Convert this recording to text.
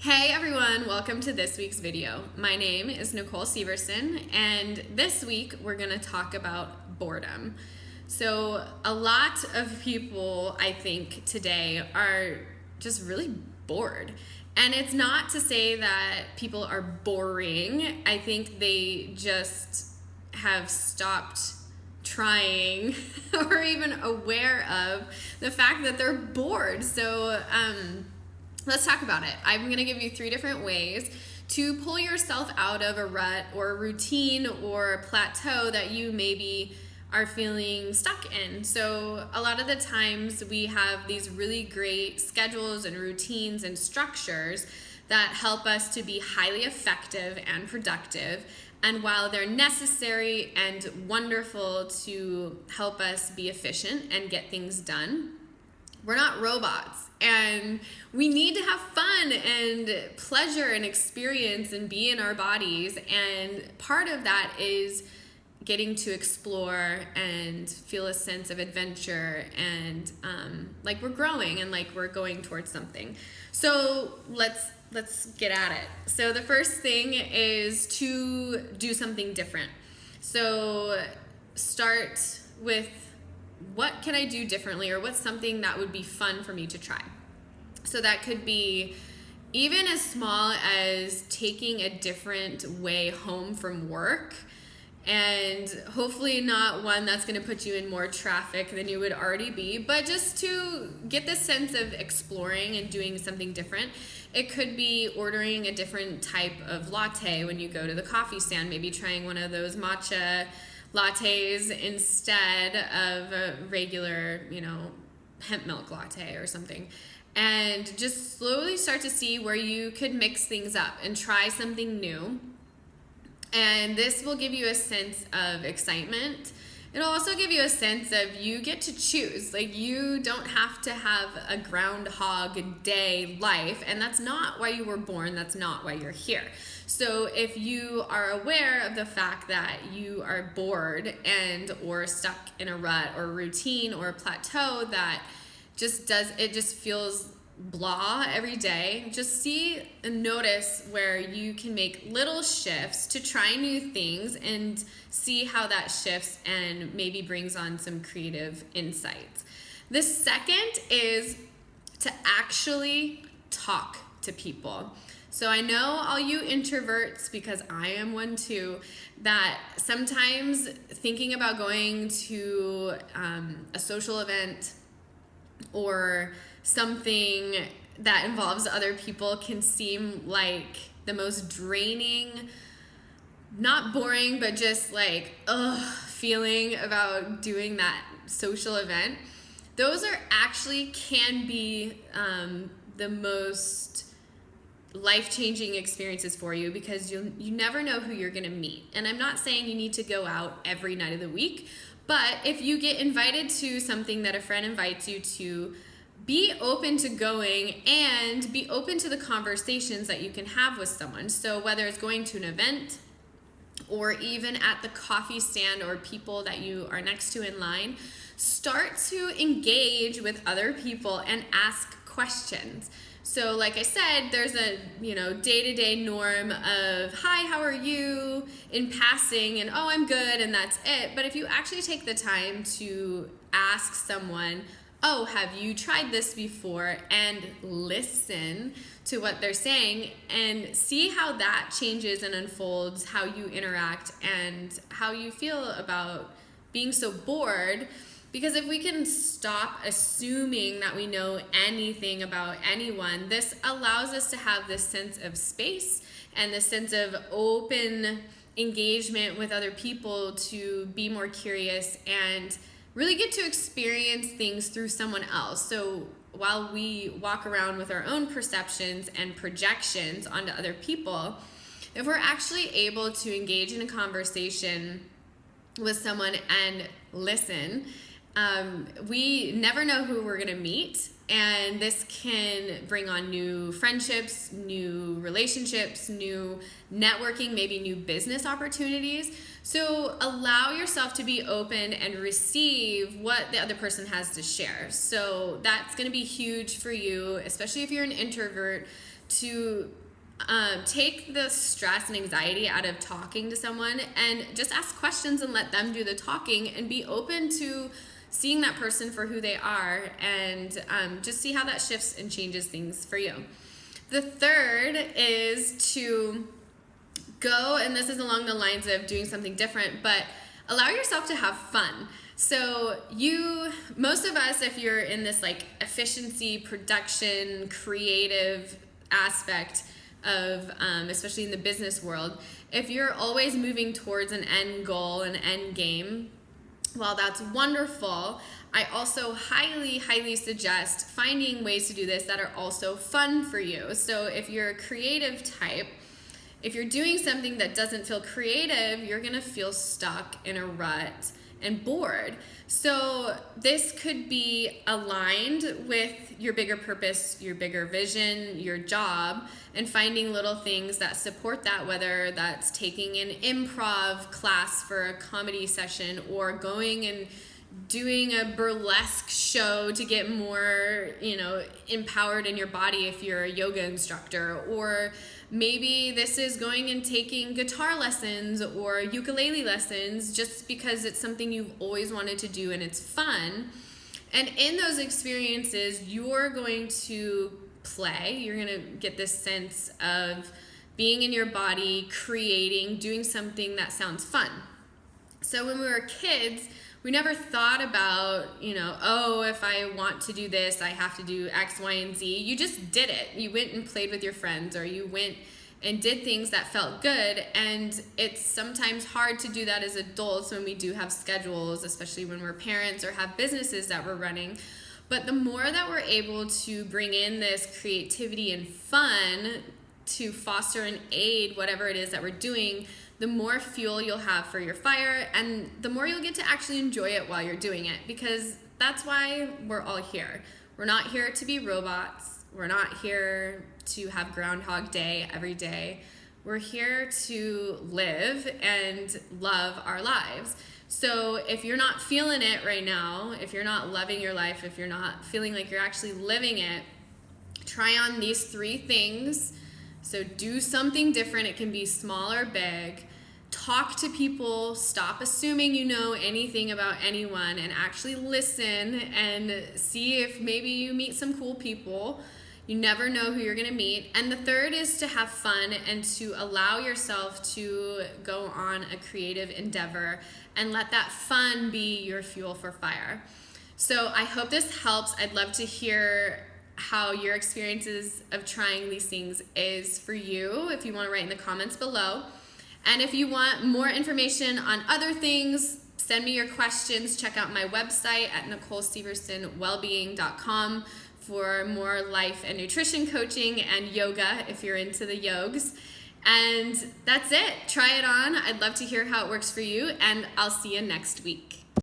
Hey everyone, welcome to this week's video. My name is Nicole Severson, and this week we're gonna talk about boredom. So a lot of people, I think, today are just really bored. And it's not to say that people are boring. I think they just have stopped trying or even aware of the fact that they're bored. So, let's talk about it. I'm going to give you 3 different ways to pull yourself out of a rut or a routine or a plateau that you maybe are feeling stuck in. So a lot of the times we have these really great schedules and routines and structures that help us to be highly effective and productive. And while they're necessary and wonderful to help us be efficient and get things done, we're not robots, and we need to have fun and pleasure and experience and be in our bodies. And part of that is getting to explore and feel a sense of adventure and like we're growing and like we're going towards something. So let's get at it. So the first thing is to do something different. So start with, what can I do differently, or what's something that would be fun for me to try? So that could be even as small as taking a different way home from work, and hopefully not one that's going to put you in more traffic than you would already be, but just to get this sense of exploring and doing something different. It could be ordering a different type of latte when you go to the coffee stand, maybe trying one of those matcha lattes instead of a regular, hemp milk latte or something. And just slowly start to see where you could mix things up and try something new. And this will give you a sense of excitement. It'll also give you a sense of you get to choose. Like, you don't have to have a GroundHog Day life, and that's not why you were born. That's not why you're here. So if you are aware of the fact that you are bored and or stuck in a rut or routine or a plateau that just feels blah every day, just see and notice where you can make little shifts to try new things and see how that shifts and maybe brings on some creative insights. The second is to actually talk to people. So I know all you introverts, because I am one too, that sometimes thinking about going to a social event or something that involves other people can seem like the most draining, not boring, but just like, feeling about doing that social event. Those are actually can be the most life-changing experiences for you, because you never know who you're going to meet. And I'm not saying you need to go out every night of the week, but if you get invited to something that a friend invites you to, be open to going and be open to the conversations that you can have with someone. So whether it's going to an event or even at the coffee stand or people that you are next to in line, start to engage with other people and ask questions. So like I said, there's a day-to-day norm of, hi, how are you, in passing, and oh, I'm good, and that's it. But if you actually take the time to ask someone, oh, have you tried this before, and listen to what they're saying and see how that changes and unfolds how you interact and how you feel about being so bored. Because if we can stop assuming that we know anything about anyone, this allows us to have this sense of space and this sense of open engagement with other people to be more curious and really get to experience things through someone else. So while we walk around with our own perceptions and projections onto other people, if we're actually able to engage in a conversation with someone and listen, we never know who we're gonna meet, and this can bring on new friendships, new relationships, new networking, maybe new business opportunities. So allow yourself to be open and receive what the other person has to share. So that's gonna be huge for you, especially if you're an introvert, to take the stress and anxiety out of talking to someone and just ask questions and let them do the talking, and be open to seeing that person for who they are, and just see how that shifts and changes things for you. The third is to go, and this is along the lines of doing something different, but allow yourself to have fun. So most of us, if you're in this like efficiency, production, creative aspect of, especially in the business world, if you're always moving towards an end goal, an end game, while that's wonderful, I also highly, highly suggest finding ways to do this that are also fun for you. So if you're a creative type, if you're doing something that doesn't feel creative, you're gonna feel stuck in a rut and bored. So this could be aligned with your bigger purpose, your bigger vision, your job, and finding little things that support that, whether that's taking an improv class for a comedy session, or going and doing a burlesque show to get more, empowered in your body if you're a yoga instructor, or maybe this is going and taking guitar lessons or ukulele lessons just because it's something you've always wanted to do and it's fun. And in those experiences, you're going to play. You're going to get this sense of being in your body, creating, doing something that sounds fun. So when we were kids, we never thought about, if I want to do this, I have to do X, Y, and Z. You just did it. You went and played with your friends, or you went and did things that felt good. And it's sometimes hard to do that as adults when we do have schedules, especially when we're parents or have businesses that we're running. But the more that we're able to bring in this creativity and fun to foster and aid whatever it is that we're doing, the more fuel you'll have for your fire, and the more you'll get to actually enjoy it while you're doing it, because that's why we're all here. We're not here to be robots. We're not here to have GroundHog Day every day. We're here to live and love our lives. So if you're not feeling it right now, if you're not loving your life, if you're not feeling like you're actually living it, try on these 3 things. So do something different. It can be small or big. Talk to people. Stop assuming you know anything about anyone, and actually listen and see if maybe you meet some cool people. You never know who you're going to meet. And the third is to have fun and to allow yourself to go on a creative endeavor and let that fun be your fuel for fire. So I hope this helps. I'd love to hear how your experiences of trying these things is for you, if you want to write in the comments below. And if you want more information on other things, send me your questions. Check out my website at NicoleSeversonWellbeing.com for more life and nutrition coaching and yoga if you're into the yogs. And that's it. Try it on. I'd love to hear how it works for you, and I'll see you next week.